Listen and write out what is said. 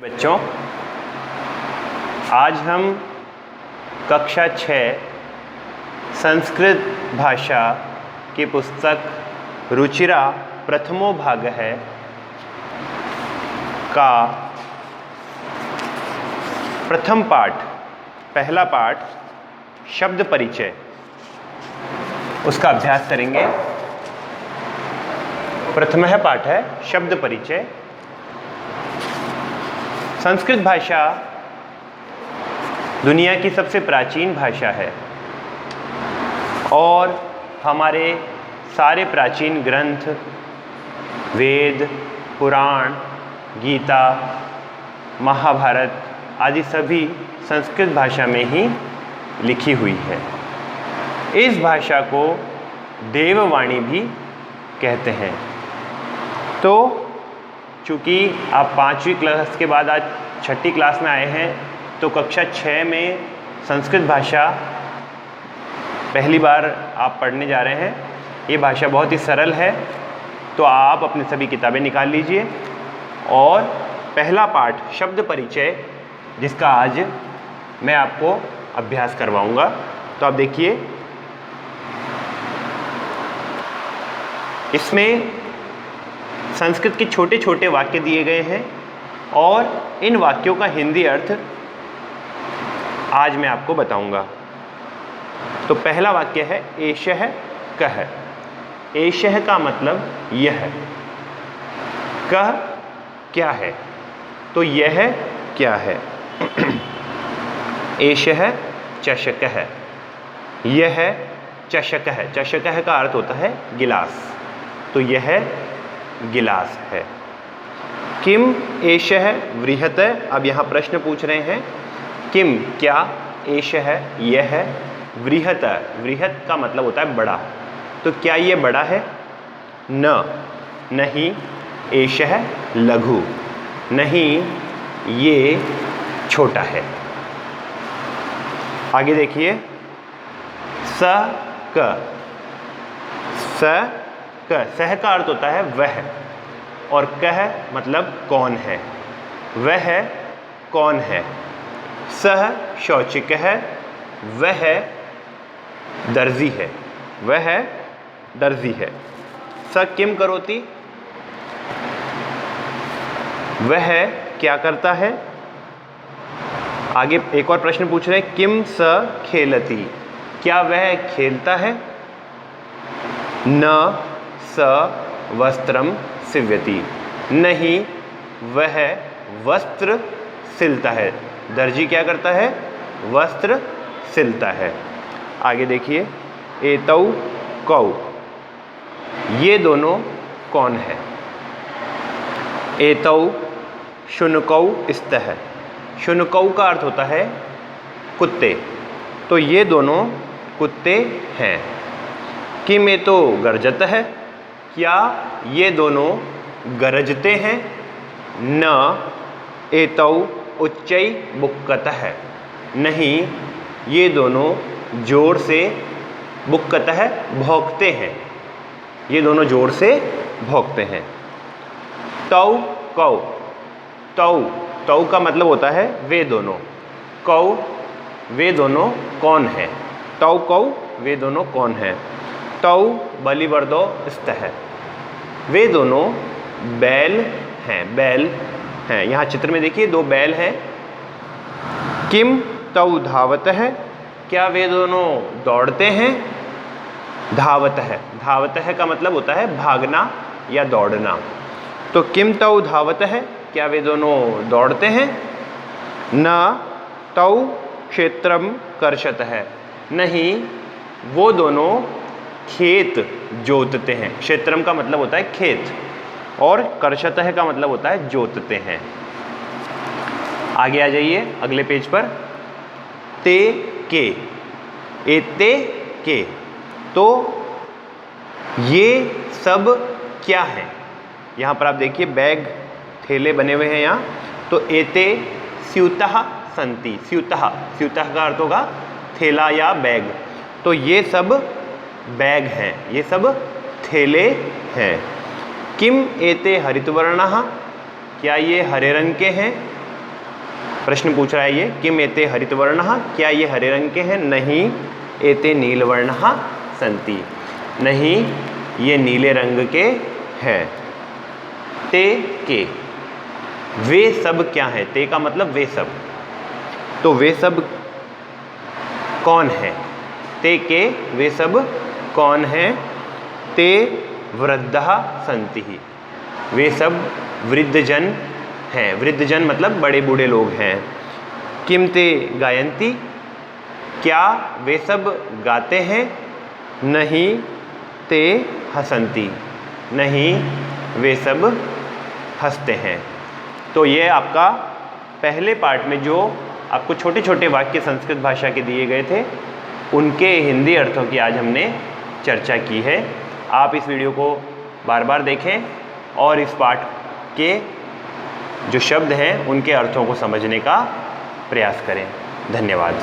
बच्चों, आज हम कक्षा 6 संस्कृत भाषा की पुस्तक रुचिरा प्रथमो भाग है का प्रथम पाठ, पहला पाठ शब्द परिचय, उसका अभ्यास करेंगे। प्रथम पाठ है शब्द परिचय। संस्कृत भाषा दुनिया की सबसे प्राचीन भाषा है और हमारे सारे प्राचीन ग्रंथ, वेद, पुराण, गीता, महाभारत आदि सभी संस्कृत भाषा में ही लिखी हुई है। इस भाषा को देववाणी भी कहते हैं। तो चूँकि आप 5वीं क्लास के बाद आज 6ठी क्लास में आए हैं, तो कक्षा 6 में संस्कृत भाषा पहली बार आप पढ़ने जा रहे हैं। ये भाषा बहुत ही सरल है, तो आप अपनी सभी किताबें निकाल लीजिए और पहला पाठ शब्द परिचय, जिसका आज मैं आपको अभ्यास करवाऊंगा। तो आप देखिए, इसमें संस्कृत के छोटे छोटे वाक्य दिए गए हैं और इन वाक्यों का हिंदी अर्थ आज मैं आपको बताऊंगा। तो पहला वाक्य है एषः कः। एषः का मतलब यह, कः क्या है, तो यह क्या है। एषः चषकः, यह चषकः। चषकः का अर्थ होता है गिलास, तो यह गिलास है। किम एषः वृहत्। अब यहाँ प्रश्न पूछ रहे हैं, किम क्या, एषः यह, वृहत्, वृहत् का मतलब होता है बड़ा, तो क्या ये बड़ा है। न नहीं, एषः लघु, नहीं ये छोटा है। आगे देखिए, स क। स क, सह का अर्थ होता है वह, और कह मतलब कौन है, वह कौन है। सह शौचिकः है, वह दर्जी है, वह दर्जी है। स किम करोति, वह क्या करता है। आगे एक और प्रश्न पूछ रहे हैं, किम स खेलति, क्या वह खेलता है। न स वस्त्रम सिव्यति, नहीं वह वस्त्र सिलता है। दर्जी क्या करता है, वस्त्र सिलता है। आगे देखिए, एतौ कौ, ये दोनों कौन है। एतौ शुनकौ स्तः, शुनकौ का अर्थ होता है कुत्ते, तो ये दोनों कुत्ते हैं। किम एतो गर्जतः, क्या ये दोनों गरजते हैं। न एतौ उच्चै बुक्कतः, नहीं ये दोनों जोर से, बुक्कतः भौंकते हैं, ये दोनों जोर से भौंकते हैं। तौ कौ, तौ, तौ का मतलब होता है वे दोनों। कौ, वे दोनों कौन है। तौ कौ, वे दोनों कौन है। तौ बलिवर्दौ स्तः, वे दोनों बैल हैं, बैल हैं। यहाँ चित्र में देखिए 2 बैल हैं। किम तौ धावतः, क्या वे दोनों दौड़ते हैं। धावतः, धावतः का मतलब होता है भागना या दौड़ना, तो किम तौ धावतः, क्या वे दोनों दौड़ते हैं। न तौ क्षेत्रम कर्षतः, नहीं वो दोनों खेत जोतते हैं। क्षेत्रम का मतलब होता है खेत और कर्षतः का मतलब होता है जोतते हैं। आगे आ जाइए अगले पेज पर। ते के, एते के, तो ये सब क्या है। यहाँ पर आप देखिए बैग, थैले बने हुए हैं यहाँ, तो एते स्यूतः सन्ति, स्यूतः, स्यूतः का अर्थ होगा थैला या बैग, तो ये सब बैग हैं, ये सब थैले हैं। किम एते हरितवर्णः, क्या ये हरे रंग के हैं। प्रश्न पूछ रहा है ये, किम एते हरितवर्णः, क्या ये हरे रंग के हैं? नहीं, एते नीलवर्णः सन्ति, नहीं ये नीले रंग के हैं। ते के, वे सब क्या हैं? ते का मतलब वे सब, तो वे सब कौन है? ते के, वे सब कौन हैं? ते वृद्धः सन्ति, वे सब वृद्धजन हैं। वृद्धजन मतलब बड़े बूढ़े लोग हैं। किम ते गायन्ति, क्या वे सब गाते हैं? नहीं, ते हसन्ति, नहीं वे सब हंसते हैं। तो ये आपका पहले पार्ट में जो आपको छोटे छोटे वाक्य संस्कृत भाषा के दिए गए थे, उनके हिंदी अर्थों की आज हमने चर्चा की है। आप इस वीडियो को बार बार देखें और इस पाठ के जो शब्द हैं उनके अर्थों को समझने का प्रयास करें। धन्यवाद।